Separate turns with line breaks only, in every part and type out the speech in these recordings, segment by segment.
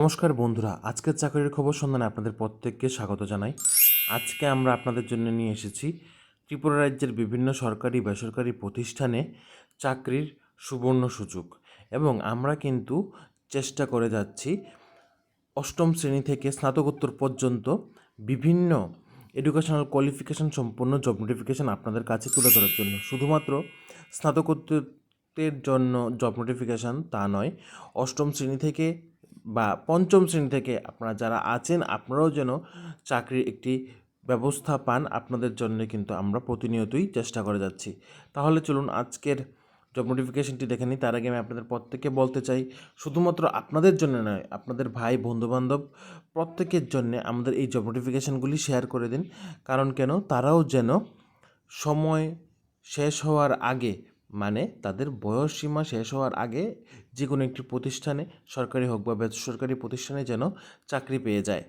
নমস্কার বন্ধুরা, আজকের চাকরির খবর সন্ধানে আপনাদের প্রত্যেককে স্বাগত জানাই। আজকে আমরা আপনাদের জন্য নিয়ে এসেছি ত্রিপুরা রাজ্যের বিভিন্ন সরকারি বেসরকারি প্রতিষ্ঠানে চাকরির সুবর্ণ সুযোগ, এবং আমরা কিন্তু চেষ্টা করে যাচ্ছি অষ্টম শ্রেণী থেকে স্নাতকোত্তর পর্যন্ত বিভিন্ন এডুকেশনাল কোয়ালিফিকেশন সম্পন্ন জব নোটিফিকেশান আপনাদের কাছে তুলে ধরার জন্য। শুধুমাত্র স্নাতকোত্তরের জন্য জব নোটিফিকেশান তা নয়, অষ্টম শ্রেণী থেকে বা পঞ্চম শ্রেণী থেকে আপনারা যারা আছেন আপনারাও যেন চাকরির একটি ব্যবস্থা পান, আপনাদের জন্য কিন্তু আমরা প্রতিনিয়তই চেষ্টা করে যাচ্ছি। তাহলে চলুন আজকের জব নোটিফিকেশনটি দেখে নিই। তার আগে আমি আপনাদের প্রত্যেককে বলতে চাই, শুধুমাত্র আপনাদের জন্য নয়, আপনাদের ভাই বন্ধুবান্ধব প্রত্যেকের জন্য আমাদের এই জব নোটিফিকেশানগুলি শেয়ার করে দিন। কারণ কেন, তারাও যেন সময় শেষ হওয়ার আগে, মানে তাদের বয়স সীমা শেষ হওয়ার আগে যে কোনো একটি প্রতিষ্ঠানে, সরকারি হোক বা বেসরকারি প্রতিষ্ঠানে যেন চাকরি পেয়ে যায়।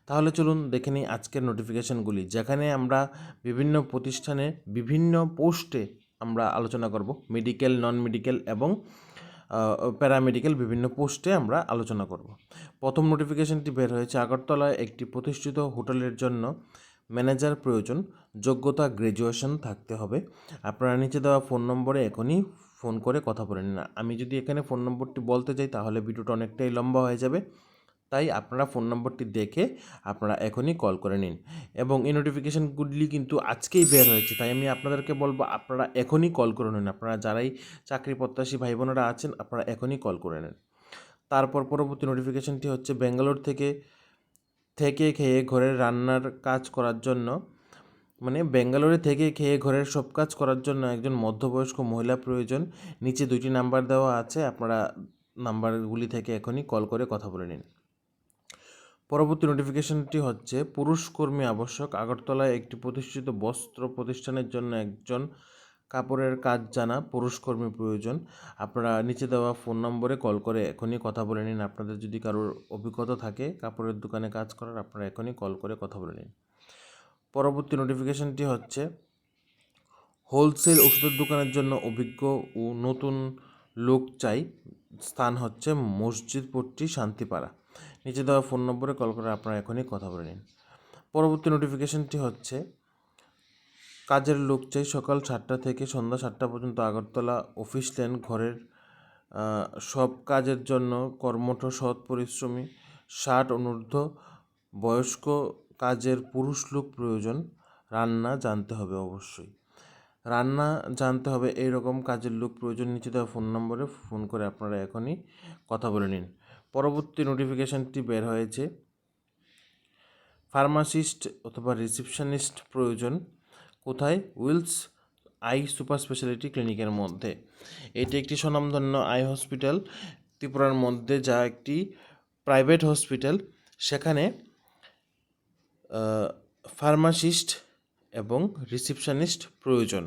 তাহলে চলুন দেখে নিই আজকের নোটিফিকেশানগুলি, যেখানে আমরা বিভিন্ন প্রতিষ্ঠানে বিভিন্ন পোস্টে আমরা আলোচনা করব। মেডিকেল, নন মেডিকেল এবং প্যারামেডিক্যাল বিভিন্ন পোস্টে আমরা আলোচনা করব। প্রথম নোটিফিকেশানটি বের হয়েছে, আগরতলায় একটি প্রতিষ্ঠিত হোটেলের জন্য ম্যানেজার প্রয়োজন, যোগ্যতা গ্র্যাজুয়েশন থাকতে হবে। আপনারা নিচে দেওয়া ফোন নম্বরে এখনই ফোন করে কথা বলে নিন। আমি যদি এখানে ফোন নম্বরটি বলতে চাই তাহলে ভিডিওটা অনেকটাই লম্বা হয়ে যাবে, তাই আপনারা ফোন নম্বরটি দেখে আপনারা এখনই কল করে নিন। এবং এই নোটিফিকেশানগুলি কিন্তু আজকেই বের হয়েছে, তাই আমি আপনাদেরকে বলবো আপনারা এখনই কল করে নিন। আপনারা যারাই চাকরি প্রত্যাশী ভাই বোনেরা আছেন আপনারা এখনই কল করে নেন। তারপর পরবর্তী নোটিফিকেশানটি হচ্ছে, ব্যাঙ্গালোর থেকে খেয়ে ঘরের রান্নার কাজ করার জন্য, মানে ব্যাঙ্গালোরে থেকে খেয়ে ঘরের সব কাজ করার জন্য একজন মধ্যবয়স্ক মহিলা প্রয়োজন। নিচে 2টি নাম্বার দেওয়া আছে, আপনারা নাম্বারগুলি থেকে এখনই কল করে কথা বলে নিন। পরবর্তী নোটিফিকেশনটি হচ্ছে, পুরুষ কর্মী আবশ্যক, আগরতলায় একটি প্রতিষ্ঠিত বস্ত্র প্রতিষ্ঠানের জন্য একজন কাপড়ের কাজ জানা পুরুষ কর্মী প্রয়োজন। আপনারা নিচে দেওয়া ফোন নম্বরে কল করে এখনই কথা বলে নিন। আপনাদের যদি কারোর অভিজ্ঞতা থাকে কাপড়ের দোকানে কাজ করার, আপনারা এখনই কল করে কথা বলে নিন। পরবর্তী নোটিফিকেশনটি হচ্ছে, হোলসেল ওষুধের দোকানের জন্য অভিজ্ঞ ও নতুন লোক চাই, স্থান হচ্ছে মসজিদপট্টি, শান্তিপাড়া। নিচে দেওয়া ফোন নম্বরে কল করে আপনারা এখনই কথা বলে নিন। পরবর্তী নোটিফিকেশনটি হচ্ছে, কাজের লোক চাই, সকাল 7টা থেকে সন্ধ্যা 7টা পর্যন্ত, আগরতলা অফিস ল্যান্ড, ঘরের সব কাজের জন্য কর্মঠ সৎ পরিশ্রমী, 60 অনূর্ধ্ব বয়স্ক কাজের পুরুষ লোক প্রয়োজন। রান্না জানতে হবে, অবশ্যই রান্না জানতে হবে, এইরকম কাজের লোক প্রয়োজন। নিচে দেওয়া ফোন নম্বরে ফোন করে আপনারা এখনই কথা বলে নিন। পরবর্তী নোটিফিকেশানটি বের হয়েছে, ফার্মাসিস্ট অথবা রিসেপশনিস্ট প্রয়োজন। কোথায়? উইলস আই সুপার স্পেশালিটি ক্লিনিকের মধ্যে। এটি একটি স্বনামধন্য আই হসপিটাল ত্রিপুরার মধ্যে, যা একটি প্রাইভেট হসপিটাল। সেখানে ফার্মাসিস্ট এবং রিসেপশনিস্ট প্রয়োজন,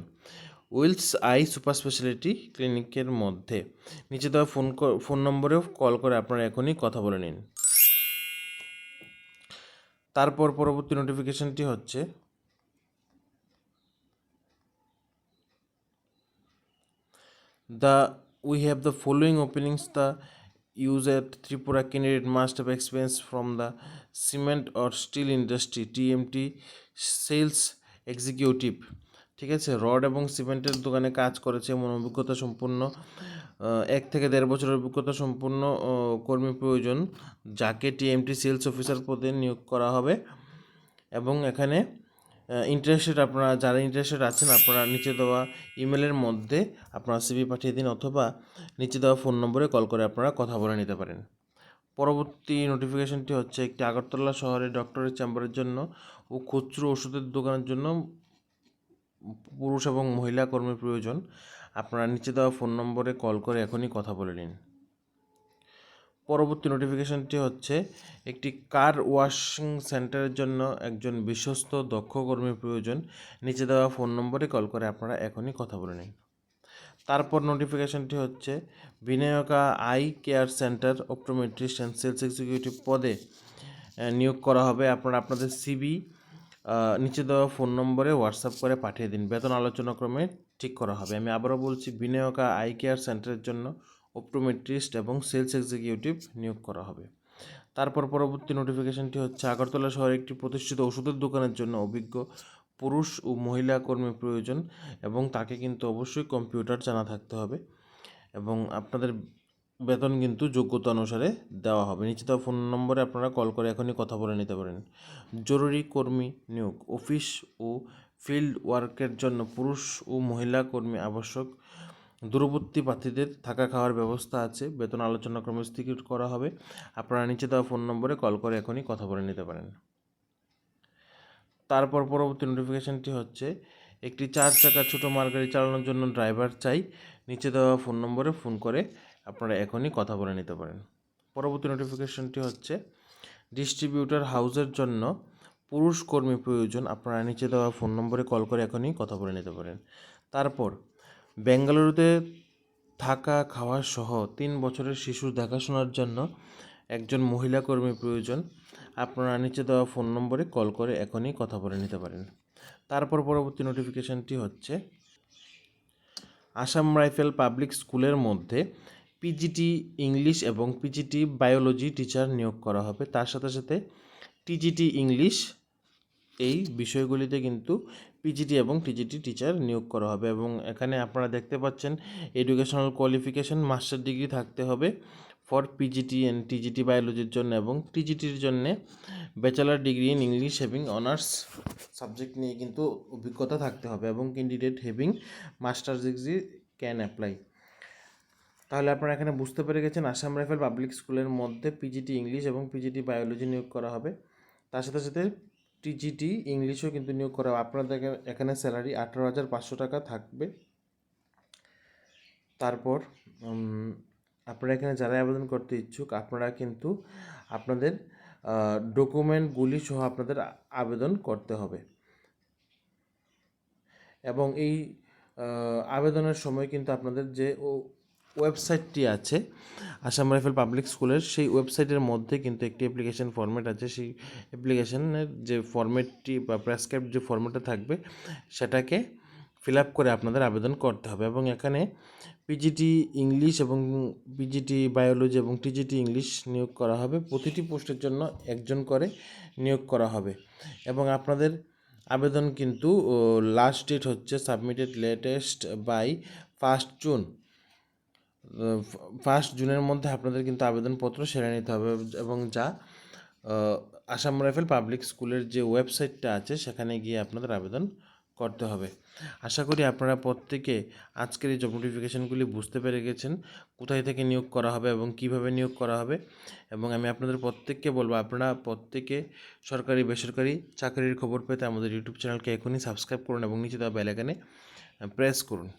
উইলস আই সুপার স্পেশালিটি ক্লিনিকের মধ্যে। নিচে দেওয়া ফোন নম্বরেও কল করে আপনারা এখনই কথা বলে নিন। তারপর পরবর্তী নোটিফিকেশনটি হচ্ছে, we have the following openings. The user Tripura candidate must have experience from the cement or steel industry, TMT sales executive। ঠিক আছে, রড এবং সিমেন্টের দোকানে কাজ করেছে এমন অভিজ্ঞতা সম্পন্ন 1 থেকে 1.5 বছরের অভিজ্ঞতা সম্পন্ন কর্মী প্রয়োজন, যাকে টিএমটি সেলস অফিসার পদে নিয়োগ করা হবে। এবং এখানে আপনারা যারা ইন্টারেস্টেড আছেন আপনারা নিচে দেওয়া ইমেলের মধ্যে আপনারা সিভি পাঠিয়ে দিন, অথবা নিচে দেওয়া ফোন নম্বরে কল করে আপনারা কথা বলে নিতে পারেন। পরবর্তী নোটিফিকেশনটি হচ্ছে, একটি আগরতলা শহরে ডক্টরের চেম্বারের জন্য ও খুচরো ওষুধের দোকানের জন্য পুরুষ এবং মহিলা কর্মী প্রয়োজন। আপনারা নিচে দেওয়া ফোন নম্বরে কল করে এখনই কথা বলে নিন। পরবর্তী নোটিফিকেশনটি হচ্ছে, একটি কার ওয়াশিং সেন্টারের জন্য একজন বিশ্বস্ত দক্ষ কর্মী প্রয়োজন। নিচে দেওয়া ফোন নম্বরে কল করে আপনারা এখনই কথা বলে নিন। তারপর নোটিফিকেশনটি হচ্ছে, Vinayaka eye care centre optometrist and sales executive পদে নিয়োগ করা হবে। আপনারা আপনাদের সিবি নিচে দেওয়া ফোন নম্বরে হোয়াটসঅ্যাপ করে পাঠিয়ে দিন, বেতন আলোচনাক্রমে ঠিক করা হবে। আমি আবারও বলছি, বিনায়কা আই কেয়ার সেন্টারের জন্য অপটোমেট্রিস্ট এবং সেলস এক্সিকিউটিভ নিয়োগ করা হবে। তারপর পরবর্তী নোটিফিকেশনটি হচ্ছে আগরতলা শহরে একটি প্রতিষ্ঠিত ওষুধের দোকানের জন্য অভিজ্ঞ পুরুষ ও মহিলা কর্মী প্রয়োজন এবং তাকে কিন্তু অবশ্যই কম্পিউটার জানা থাকতে হবে এবং আপনাদের বেতন কিন্তু যোগ্যতা অনুসারে দেওয়া হবে। নিচে দেওয়া ফোন নম্বরে আপনারা কল করে এখনই কথা বলে নিতে পারেন। জরুরি কর্মী নিয়োগ, অফিস ও ফিল্ড ওয়ার্কের জন্য পুরুষ ও মহিলা কর্মী আবশ্যক। দূরবর্তী প্রার্থীদের থাকা খাওয়ার ব্যবস্থা আছে, বেতন আলোচনা ক্রমে স্থির করা হবে। আপনারা নিচে দেওয়া ফোন নম্বরে কল করে এখনই কথা বলে নিতে পারেন। তারপর পরবর্তী নোটিফিকেশনটি হচ্ছে একটি 4 চাকা ছোটো মালগাড়ি চালানোর জন্য ড্রাইভার চাই। নিচে দেওয়া ফোন নম্বরে ফোন করে আপনারা এখনই কথা বলে নিতে পারেন। পরবর্তী নোটিফিকেশনটি হচ্ছে ডিস্ট্রিবিউটর হাউসের জন্য পুরুষ কর্মী প্রয়োজন। আপনারা নিচে দেওয়া ফোন নম্বরে কল করে এখনই কথা বলে নিতে পারেন। তারপর বেঙ্গালুরুতে থাকা খাওয়া সহ 3 বছরের শিশুর দেখাশোনার জন্য একজন মহিলা কর্মী প্রয়োজন। আপনারা নিচে দেওয়া ফোন নম্বরে কল করে এখনই কথা বলে নিতে পারেন। তারপর পরবর্তী নোটিফিকেশনটি হচ্ছে আসাম রাইফেল পাবলিক স্কুলের মধ্যে পিজিটি ইংলিশ এবং পিজিটি বায়োলজি টিচার নিয়োগ করা হবে। তার সাথে সাথে টিজিটি ইংলিশ এই বিষয়গুলিতে কিন্তু পিজিটি এবং টিজিটি টিচার নিয়োগ করা হবে এবং এখানে আপনারা দেখতে পাচ্ছেন এডুকেশনাল কোয়ালিফিকেশন মাস্টার ডিগ্রি থাকতে হবে ফর পিজিটি অ্যান্ড টিজিটি বায়োলজির জন্য এবং টিজিটির জন্য bachelor degree in English having honours subject নিয়ে কিন্তু অভিজ্ঞতা থাকতে হবে এবং candidate having masters degree can apply. তাহলে আপনারা এখানে বুঝতে পেরে গেছেন আসাম রাইফেল পাবলিক স্কুলের মধ্যে পিজিটি ইংলিশ এবং পিজিটি বায়োলজি নিয়োগ করা হবে। তার সাথে সাথে টিজিটি ইংলিশও কিন্তু নিয়োগ করা হবে। আপনাদের এখানে স্যালারি 18,500 টাকা থাকবে। তারপর আপনারা এখানে যারা আবেদন করতে ইচ্ছুক আপনারা কিন্তু আপনাদের ডকুমেন্টগুলি সহ আপনাদের আবেদন করতে হবে এবং এই আবেদনের সময় কিন্তু আপনাদের যে ওয়েবসাইটটি আছে আসাম রাইফেল পাবলিক স্কুলের সেই ওয়েবসাইটের মধ্যে কিন্তু একটি অ্যাপ্লিকেশন ফরম্যাট আছে। সেই অ্যাপ্লিকেশনের যে ফরম্যাটটি বা প্রেসক্রাইব যে ফরম্যাটটা থাকবে সেটাকে ফিল আপ করে আপনাদের আবেদন করতে হবে এবং এখানে পিজিটি ইংলিশ এবং পিজিটি বায়োলজি এবং টিজিটি ইংলিশ নিয়োগ করা হবে। প্রতিটি পোস্টের জন্য একজন করে নিয়োগ করা হবে এবং আপনাদের আবেদন কিন্তু লাস্ট ডেট হচ্ছে সাবমিটেড লেটেস্ট বাই 1 জুন। 1 জুনের মধ্যে আপনাদের কিন্তু আবেদনপত্র সেরে নিতে হবে এবং যা আসাম রাইফেল পাবলিক স্কুলের যে ওয়েবসাইটটা আছে সেখানে গিয়ে আপনাদের আবেদন করতে হবে। আশা করি আপনারা প্রত্যেকে আজকের এই জব নোটিফিকেশনগুলি বুঝতে পেরে গেছেন কোথায় থেকে নিয়োগ করা হবে এবং কিভাবে নিয়োগ করা হবে এবং আমি আপনাদের প্রত্যেককে বলবো আপনারা প্রত্যেকে সরকারি বেসরকারি চাকরির খবর পেতে আমাদের ইউটিউব চ্যানেলকে এখনই সাবস্ক্রাইব করুন এবং নিচে দেওয়া বেল আইকনে প্রেস করুন।